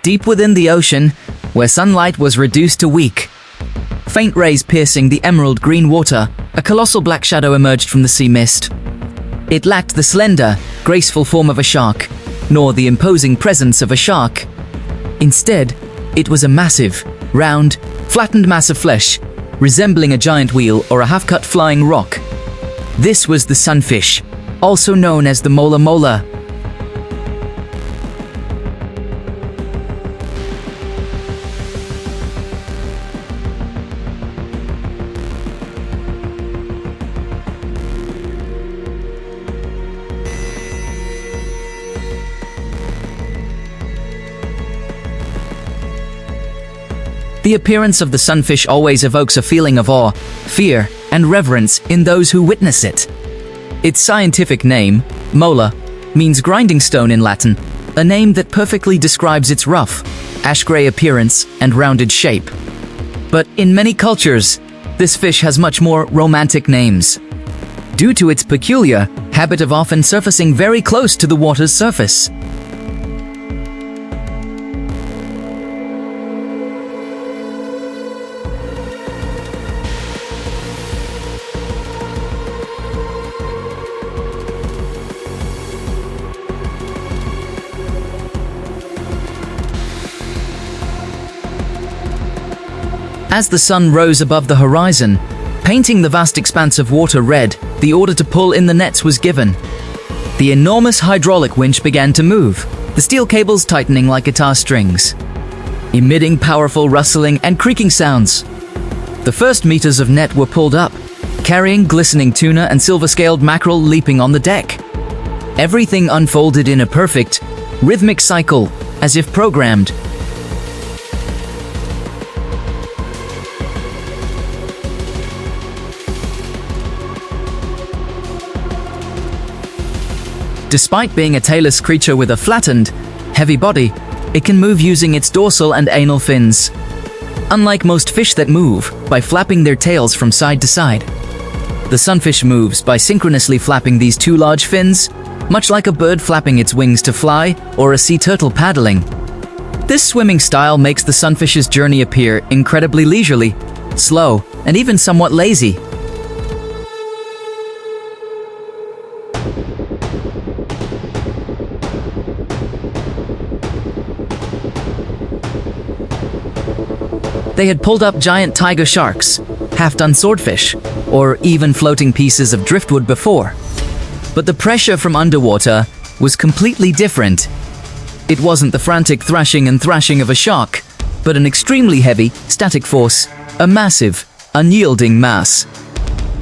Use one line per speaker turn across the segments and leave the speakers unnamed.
deep within the ocean, where sunlight was reduced to weak. Faint rays piercing the emerald green water, a colossal black shadow emerged from the sea mist. It lacked the slender, graceful form of a shark, nor the imposing presence of a shark. Instead, it was a massive, round, flattened mass of flesh, resembling a giant wheel or a half-cut flying rock. This was the sunfish, also known as the mola mola. The appearance of the sunfish always evokes a feeling of awe, fear, and reverence in those who witness it. Its scientific name, mola, means grinding stone in Latin, a name that perfectly describes its rough, ash-gray appearance and rounded shape. But in many cultures, this fish has much more romantic names, due to its peculiar habit of often surfacing very close to the water's surface. As the sun rose above the horizon, painting the vast expanse of water red, the order to pull in the nets was given. The enormous hydraulic winch began to move, the steel cables tightening like guitar strings, emitting powerful rustling and creaking sounds. The first meters of net were pulled up, carrying glistening tuna and silver-scaled mackerel leaping on the deck. Everything unfolded in a perfect, rhythmic cycle, as if programmed. Despite being a tailless creature with a flattened, heavy body, it can move using its dorsal and anal fins. Unlike most fish that move by flapping their tails from side to side, the sunfish moves by synchronously flapping these two large fins, much like a bird flapping its wings to fly or a sea turtle paddling. This swimming style makes the sunfish's journey appear incredibly leisurely, slow, and even somewhat lazy. They had pulled up giant tiger sharks, half-done swordfish, or even floating pieces of driftwood before. But the pressure from underwater was completely different. It wasn't the frantic thrashing and thrashing of a shark, but an extremely heavy, static force, a massive, unyielding mass.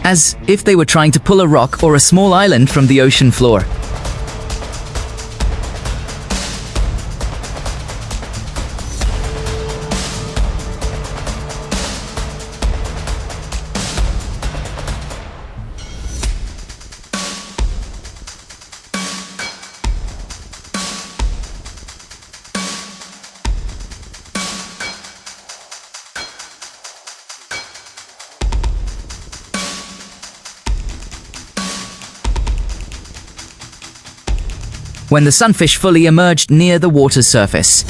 As if they were trying to pull a rock or a small island from the ocean floor. When the sunfish fully emerged near the water's surface,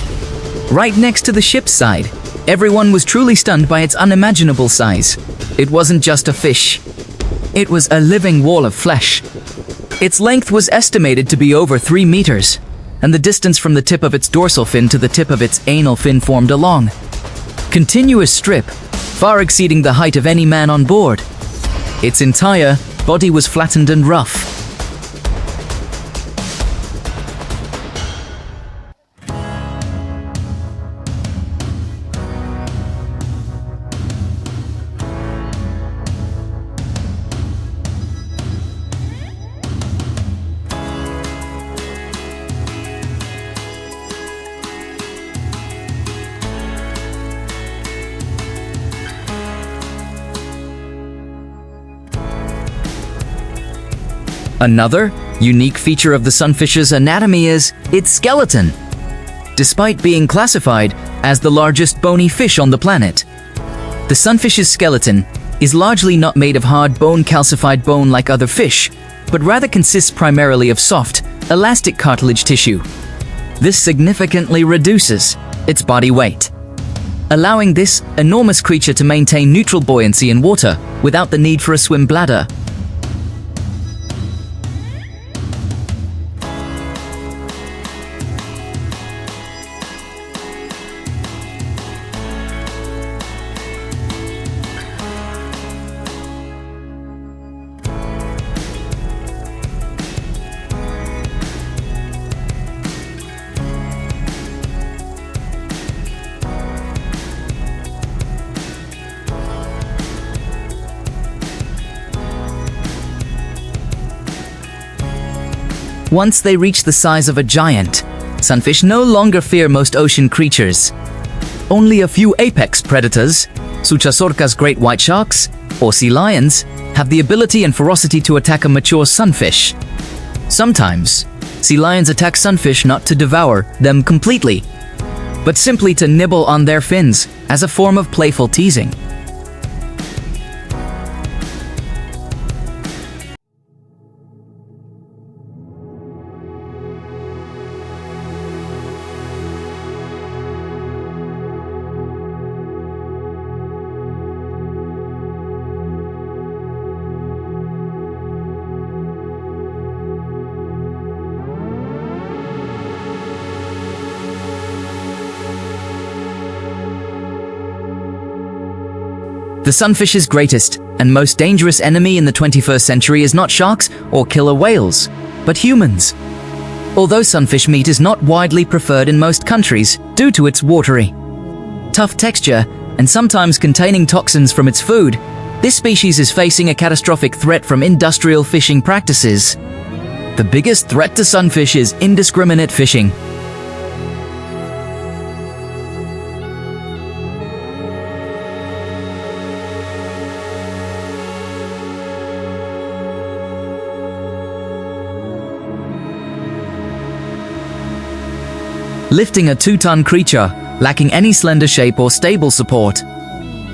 right next to the ship's side, everyone was truly stunned by its unimaginable size. It wasn't just a fish. It was a living wall of flesh. Its length was estimated to be over 3 meters, and the distance from the tip of its dorsal fin to the tip of its anal fin formed a long, continuous strip, far exceeding the height of any man on board. Its entire body was flattened and rough. Another unique feature of the sunfish's anatomy is its skeleton. Despite being classified as the largest bony fish on the planet, the sunfish's skeleton is largely not made of hard bone calcified bone like other fish, but rather consists primarily of soft, elastic cartilage tissue. This significantly reduces its body weight, allowing this enormous creature to maintain neutral buoyancy in water without the need for a swim bladder. Once they reach the size of a giant, sunfish no longer fear most ocean creatures. Only a few apex predators, such as orcas, great white sharks, or sea lions, have the ability and ferocity to attack a mature sunfish. Sometimes, sea lions attack sunfish not to devour them completely, but simply to nibble on their fins as a form of playful teasing. The sunfish's greatest and most dangerous enemy in the 21st century is not sharks or killer whales, but humans. Although sunfish meat is not widely preferred in most countries due to its watery, tough texture and sometimes containing toxins from its food, this species is facing a catastrophic threat from industrial fishing practices. The biggest threat to sunfish is indiscriminate fishing. Lifting a 2-ton creature, lacking any slender shape or stable support,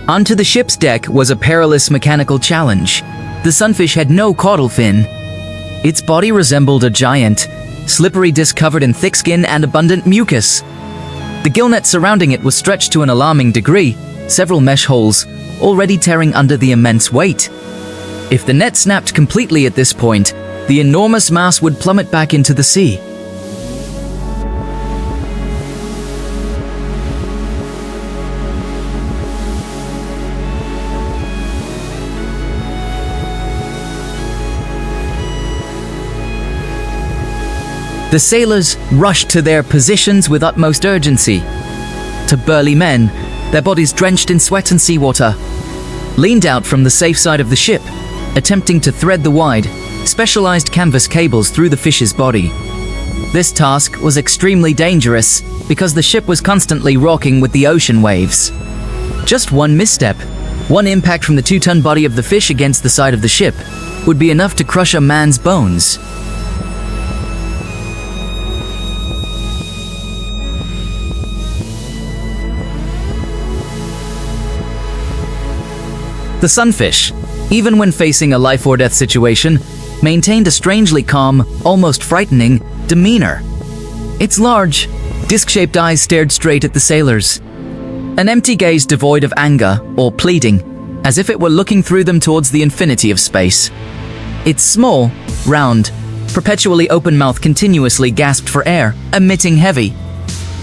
onto the ship's deck was a perilous mechanical challenge. The sunfish had no caudal fin. Its body resembled a giant, slippery disc covered in thick skin and abundant mucus. The gill net surrounding it was stretched to an alarming degree, several mesh holes already tearing under the immense weight. If the net snapped completely at this point, the enormous mass would plummet back into the sea. The sailors rushed to their positions with utmost urgency. To burly men, their bodies drenched in sweat and seawater, leaned out from the safe side of the ship, attempting to thread the wide, specialized canvas cables through the fish's body. This task was extremely dangerous because the ship was constantly rocking with the ocean waves. Just one misstep, one impact from the 2-ton body of the fish against the side of the ship, would be enough to crush a man's bones. The sunfish, even when facing a life-or-death situation, maintained a strangely calm, almost frightening, demeanor. Its large, disc-shaped eyes stared straight at the sailors. An empty gaze devoid of anger or pleading, as if it were looking through them towards the infinity of space. Its small, round, perpetually open mouth continuously gasped for air, emitting heavy,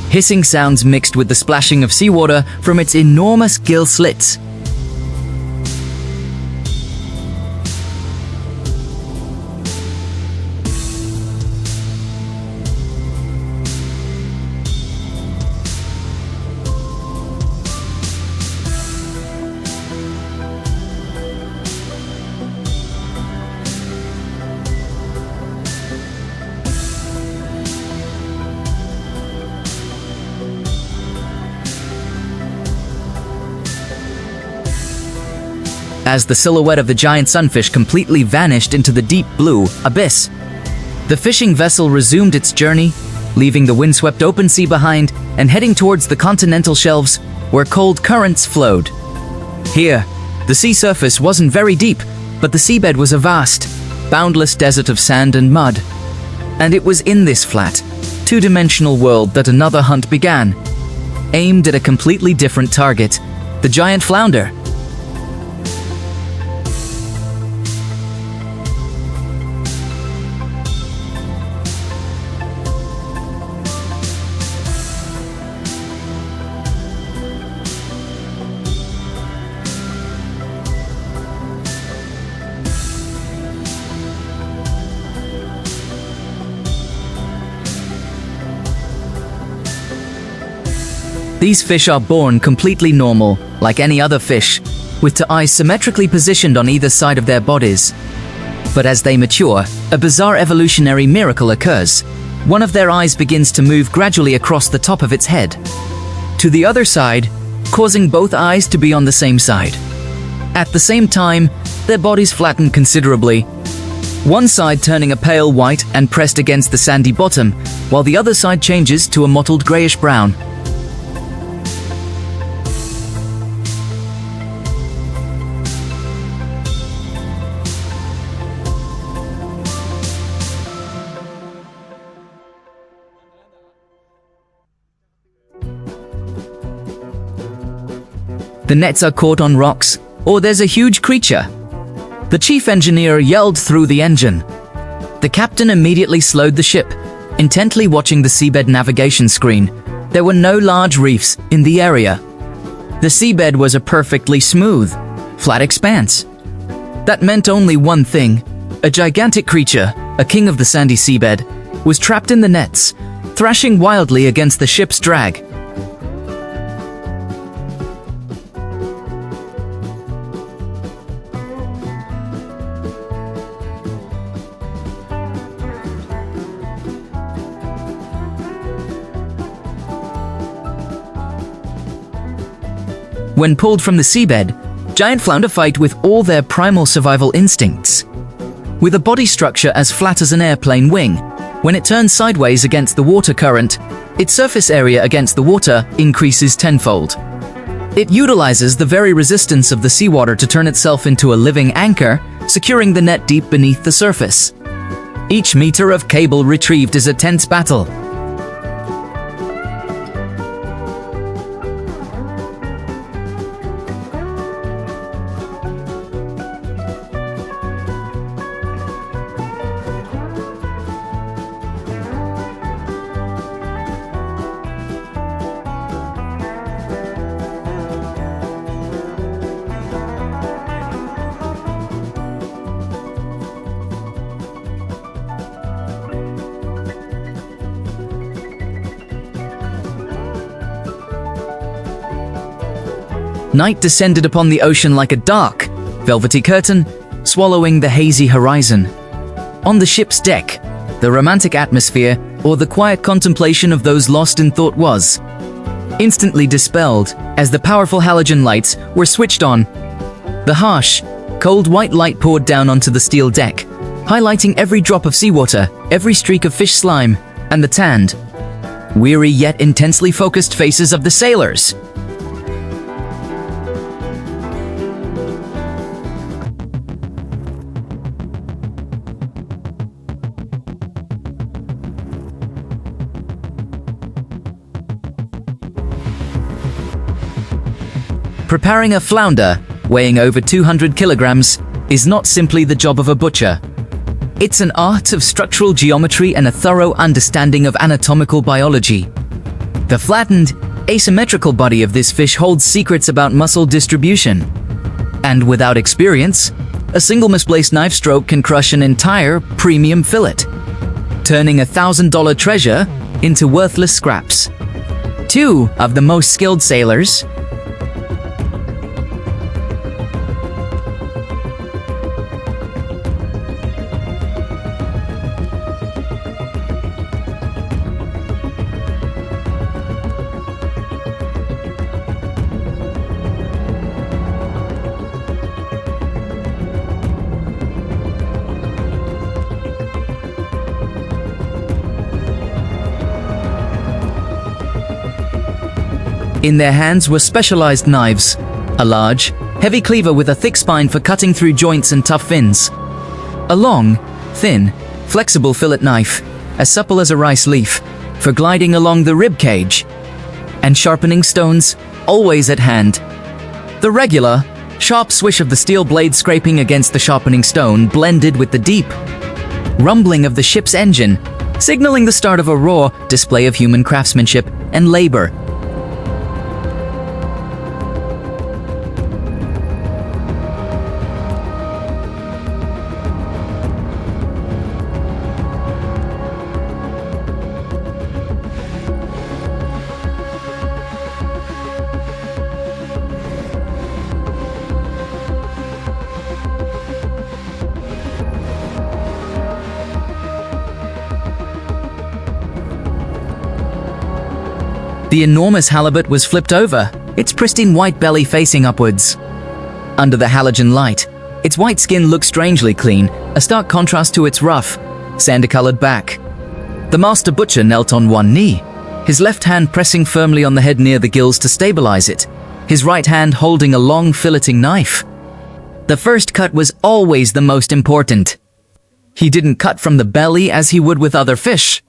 hissing sounds mixed with the splashing of seawater from its enormous gill slits. As the silhouette of the giant sunfish completely vanished into the deep blue abyss, the fishing vessel resumed its journey, leaving the windswept open sea behind and heading towards the continental shelves where cold currents flowed. Here, the sea surface wasn't very deep, but the seabed was a vast, boundless desert of sand and mud. And it was in this flat, two-dimensional world that another hunt began. aimed at a completely different target, the giant flounder. These fish are born completely normal, like any other fish, with two eyes symmetrically positioned on either side of their bodies. But as they mature, a bizarre evolutionary miracle occurs. One of their eyes begins to move gradually across the top of its head to the other side, causing both eyes to be on the same side. At the same time, their bodies flatten considerably, one side turning a pale white and pressed against the sandy bottom, while the other side changes to a mottled grayish-brown. The nets are caught on rocks, or there's a huge creature. The chief engineer yelled through the engine. The captain immediately slowed the ship, intently watching the seabed navigation screen. There were no large reefs in the area. The seabed was a perfectly smooth, flat expanse. That meant only one thing. A gigantic creature, a king of the sandy seabed, was trapped in the nets, thrashing wildly against the ship's drag. When pulled from the seabed, giant flounder fight with all their primal survival instincts. With a body structure as flat as an airplane wing, when it turns sideways against the water current, its surface area against the water increases tenfold. It utilizes the very resistance of the seawater to turn itself into a living anchor, securing the net deep beneath the surface. Each meter of cable retrieved is a tense battle. Night descended upon the ocean like a dark, velvety curtain, swallowing the hazy horizon. On the ship's deck, the romantic atmosphere, or the quiet contemplation of those lost in thought was instantly dispelled as the powerful halogen lights were switched on. The harsh, cold white light poured down onto the steel deck, highlighting every drop of seawater, every streak of fish slime, and the tanned, weary yet intensely focused faces of the sailors. Preparing a flounder, weighing over 200 kilograms, is not simply the job of a butcher. It's an art of structural geometry and a thorough understanding of anatomical biology. The flattened, asymmetrical body of this fish holds secrets about muscle distribution. And without experience, a single misplaced knife stroke can crush an entire premium fillet, turning a $1,000 treasure into worthless scraps. Two of the most skilled sailors, in their hands were specialized knives, a large, heavy cleaver with a thick spine for cutting through joints and tough fins, a long, thin, flexible fillet knife, as supple as a rice leaf, for gliding along the rib cage, and sharpening stones always at hand. The regular, sharp swish of the steel blade scraping against the sharpening stone blended with the deep rumbling of the ship's engine, signaling the start of a raw display of human craftsmanship and labor. The enormous halibut was flipped over, its pristine white belly facing upwards. Under the halogen light, its white skin looked strangely clean, a stark contrast to its rough, sandy-colored back. The master butcher knelt on one knee, his left hand pressing firmly on the head near the gills to stabilize it, his right hand holding a long filleting knife. The first cut was always the most important. He didn't cut from the belly as he would with other fish.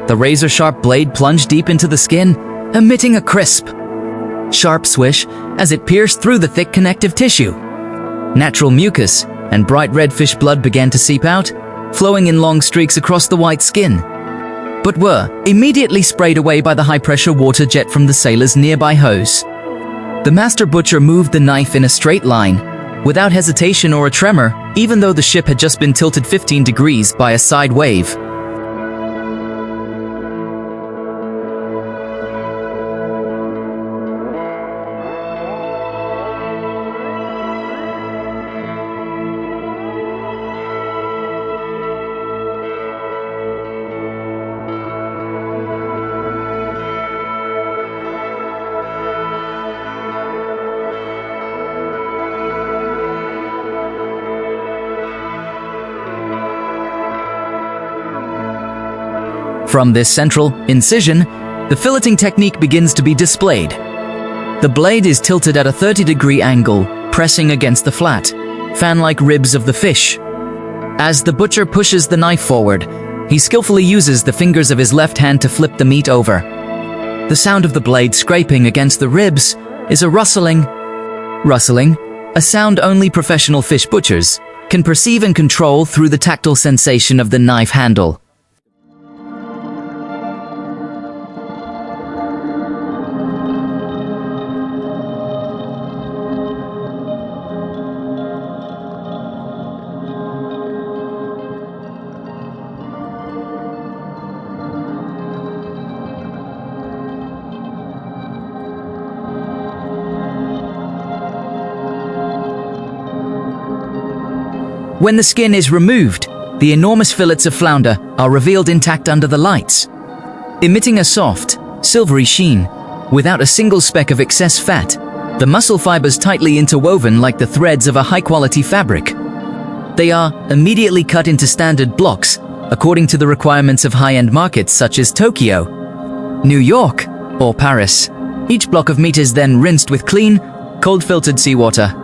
The razor-sharp blade plunged deep into the skin, emitting a crisp, sharp swish as it pierced through the thick connective tissue. Natural mucus and bright red fish blood began to seep out, flowing in long streaks across the white skin, but were immediately sprayed away by the high-pressure water jet from the sailor's nearby hose. The master butcher moved the knife in a straight line, without hesitation or a tremor, even though the ship had just been tilted 15 degrees by a side wave. From this central incision, the filleting technique begins to be displayed. The blade is tilted at a 30-degree angle, pressing against the flat, fan-like ribs of the fish. As the butcher pushes the knife forward, he skillfully uses the fingers of his left hand to flip the meat over. The sound of the blade scraping against the ribs is a rustling, a sound only professional fish butchers can perceive and control through the tactile sensation of the knife handle. When the skin is removed, the enormous fillets of flounder are revealed intact under the lights, emitting a soft, silvery sheen, without a single speck of excess fat, the muscle fibers tightly interwoven like the threads of a high-quality fabric. They are immediately cut into standard blocks, according to the requirements of high-end markets such as Tokyo, New York, or Paris. Each block of meat is then rinsed with clean, cold-filtered seawater.